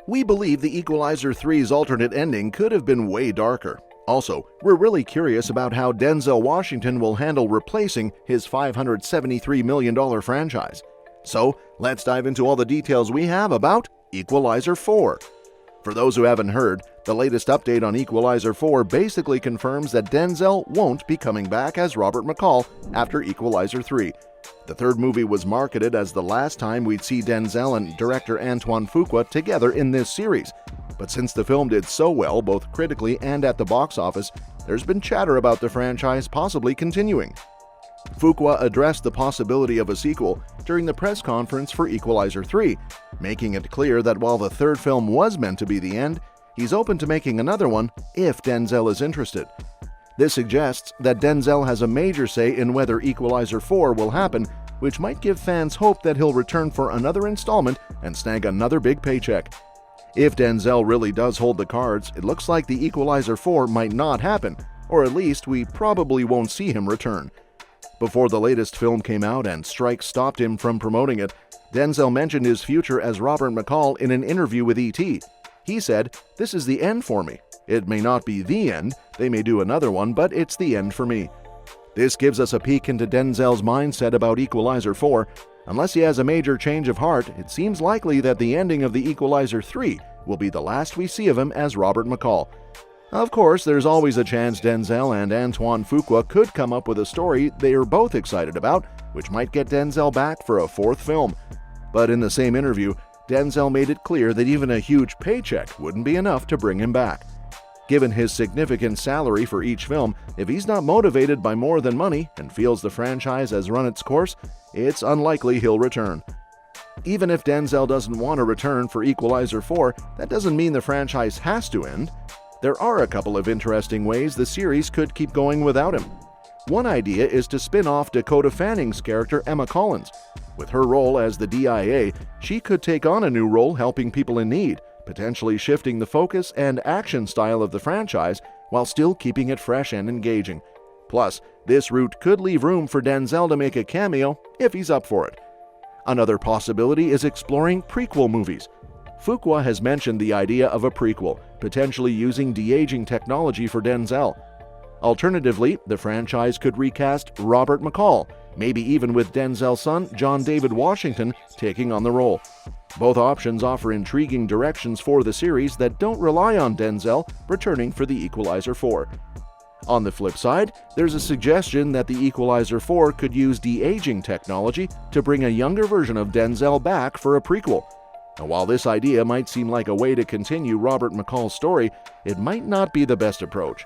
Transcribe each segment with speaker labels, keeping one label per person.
Speaker 1: We believe the Equalizer 3's alternate ending could have been way darker. Also, we're really curious about how Denzel Washington will handle replacing his $573 million franchise. So, let's dive into all the details we have about Equalizer 4. For those who haven't heard, the latest update on Equalizer 4 basically confirms that Denzel won't be coming back as Robert McCall after Equalizer 3. The third movie was marketed as the last time we'd see Denzel and director Antoine Fuqua together in this series. But since the film did so well, both critically and at the box office, there's been chatter about the franchise possibly continuing. Fuqua addressed the possibility of a sequel during the press conference for Equalizer 3, making it clear that while the third film was meant to be the end, he's open to making another one if Denzel is interested. This suggests that Denzel has a major say in whether Equalizer 4 will happen, which might give fans hope that he'll return for another installment and snag another big paycheck. If Denzel really does hold the cards, it looks like the Equalizer 4 might not happen, or at least we probably won't see him return. Before the latest film came out and strikes stopped him from promoting it, Denzel mentioned his future as Robert McCall in an interview with E.T. He said, "This is the end for me. It may not be the end, they may do another one, but it's the end for me." This gives us a peek into Denzel's mindset about Equalizer 4. Unless he has a major change of heart, it seems likely that the ending of the Equalizer 3 will be the last we see of him as Robert McCall. Of course, there's always a chance Denzel and Antoine Fuqua could come up with a story they are both excited about, which might get Denzel back for a fourth film. But in the same interview, Denzel made it clear that even a huge paycheck wouldn't be enough to bring him back. Given his significant salary for each film, if he's not motivated by more than money and feels the franchise has run its course, it's unlikely he'll return. Even if Denzel doesn't want to return for Equalizer 4, that doesn't mean the franchise has to end. There are a couple of interesting ways the series could keep going without him. One idea is to spin off Dakota Fanning's character Emma Collins. With her role as the DIA, she could take on a new role helping people in need, potentially shifting the focus and action style of the franchise while still keeping it fresh and engaging. Plus, this route could leave room for Denzel to make a cameo if he's up for it. Another possibility is exploring prequel movies. Fuqua has mentioned the idea of a prequel, potentially using de-aging technology for Denzel. Alternatively, the franchise could recast Robert McCall, maybe even with Denzel's son, John David Washington, taking on the role. Both options offer intriguing directions for the series that don't rely on Denzel returning for the Equalizer 4. On the flip side, there's a suggestion that the Equalizer 4 could use de-aging technology to bring a younger version of Denzel back for a prequel. Now, while this idea might seem like a way to continue Robert McCall's story, it might not be the best approach.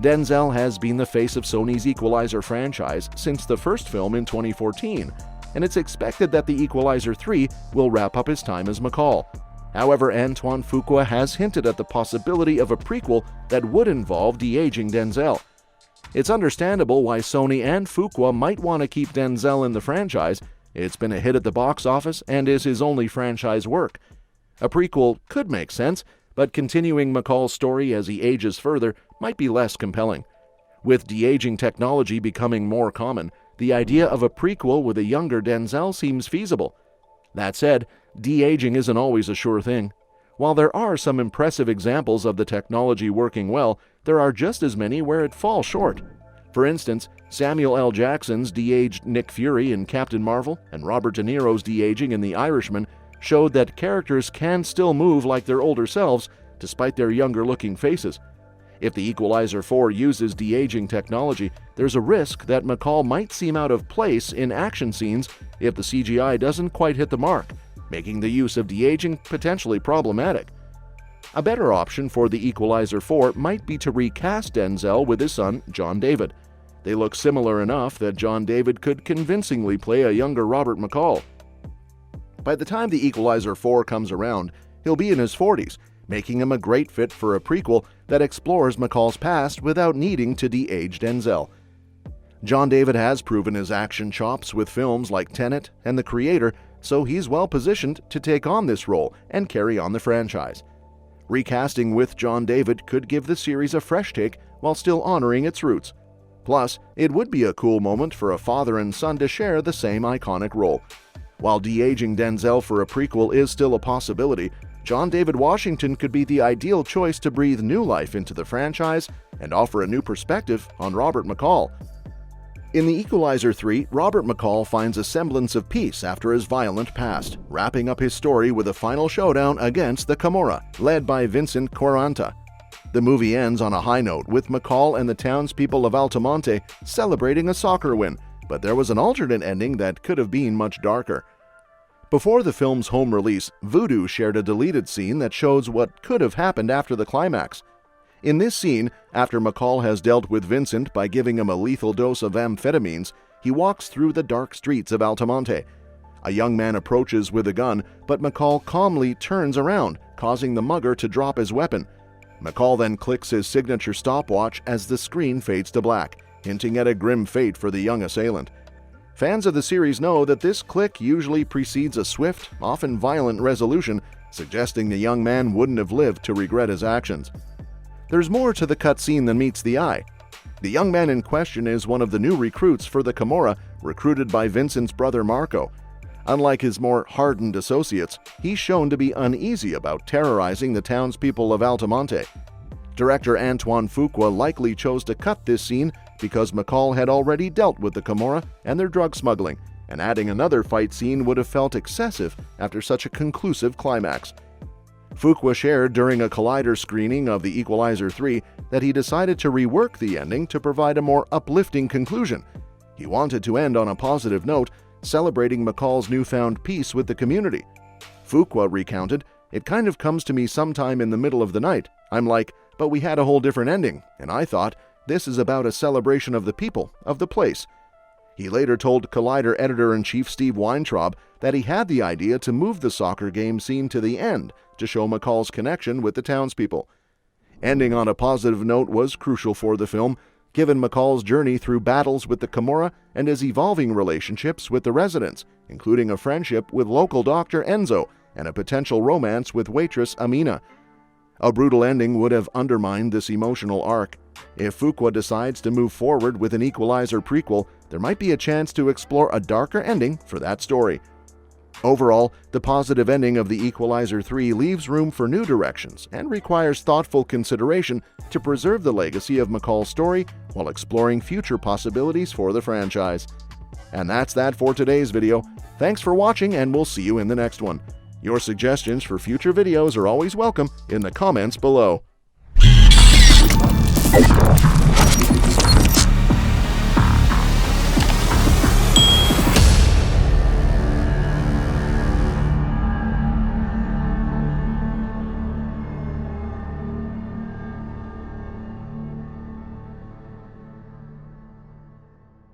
Speaker 1: Denzel has been the face of Sony's Equalizer franchise since the first film in 2014, and it's expected that the Equalizer 3 will wrap up his time as McCall. However, Antoine Fuqua has hinted at the possibility of a prequel that would involve de-aging Denzel. It's understandable why Sony and Fuqua might want to keep Denzel in the franchise. It's been a hit at the box office and is his only franchise work. A prequel could make sense, but continuing McCall's story as he ages further might be less compelling. With de-aging technology becoming more common, the idea of a prequel with a younger Denzel seems feasible. That said, de-aging isn't always a sure thing. While there are some impressive examples of the technology working well, there are just as many where it falls short. For instance, Samuel L. Jackson's de-aged Nick Fury in Captain Marvel and Robert De Niro's de-aging in The Irishman showed that characters can still move like their older selves despite their younger-looking faces. If the Equalizer 4 uses de-aging technology, there's a risk that McCall might seem out of place in action scenes if the CGI doesn't quite hit the mark, making the use of de-aging potentially problematic. A better option for the Equalizer 4 might be to recast Denzel with his son, John David. They look similar enough that John David could convincingly play a younger Robert McCall. By the time the Equalizer 4 comes around, he'll be in his 40s, making him a great fit for a prequel that explores McCall's past without needing to de-age Denzel. John David has proven his action chops with films like Tenet and The Creator, so he's well positioned to take on this role and carry on the franchise. Recasting with John David could give the series a fresh take while still honoring its roots. Plus, it would be a cool moment for a father and son to share the same iconic role. While de-aging Denzel for a prequel is still a possibility, John David Washington could be the ideal choice to breathe new life into the franchise and offer a new perspective on Robert McCall. In The Equalizer 3, Robert McCall finds a semblance of peace after his violent past, wrapping up his story with a final showdown against the Camorra, led by Vincent Quaranta. The movie ends on a high note, with McCall and the townspeople of Altamonte celebrating a soccer win, but there was an alternate ending that could have been much darker. Before the film's home release, Vudu shared a deleted scene that shows what could have happened after the climax. In this scene, after McCall has dealt with Vincent by giving him a lethal dose of amphetamines, he walks through the dark streets of Altamonte. A young man approaches with a gun, but McCall calmly turns around, causing the mugger to drop his weapon. McCall then clicks his signature stopwatch as the screen fades to black, hinting at a grim fate for the young assailant. Fans of the series know that this click usually precedes a swift, often violent resolution, suggesting the young man wouldn't have lived to regret his actions. There's more to the cutscene than meets the eye. The young man in question is one of the new recruits for the Camorra, recruited by Vincent's brother Marco. Unlike his more hardened associates, he's shown to be uneasy about terrorizing the townspeople of Altamonte. Director Antoine Fuqua likely chose to cut this scene because McCall had already dealt with the Camorra and their drug smuggling, and adding another fight scene would have felt excessive after such a conclusive climax. Fuqua shared during a Collider screening of The Equalizer 3 that he decided to rework the ending to provide a more uplifting conclusion. He wanted to end on a positive note, celebrating McCall's newfound peace with the community. Fuqua recounted, "It kind of comes to me sometime in the middle of the night. I'm like, but we had a whole different ending, and I thought, this is about a celebration of the people, of the place." He later told Collider editor-in-chief Steve Weintraub that he had the idea to move the soccer game scene to the end to show McCall's connection with the townspeople. Ending on a positive note was crucial for the film, given McCall's journey through battles with the Camorra and his evolving relationships with the residents, including a friendship with local doctor Enzo and a potential romance with waitress Amina. A brutal ending would have undermined this emotional arc. If Fuqua decides to move forward with an Equalizer prequel, there might be a chance to explore a darker ending for that story. Overall, the positive ending of The Equalizer 3 leaves room for new directions and requires thoughtful consideration to preserve the legacy of McCall's story while exploring future possibilities for the franchise. And that's that for today's video. Thanks for watching, and we'll see you in the next one. Your suggestions for future videos are always welcome in the comments below.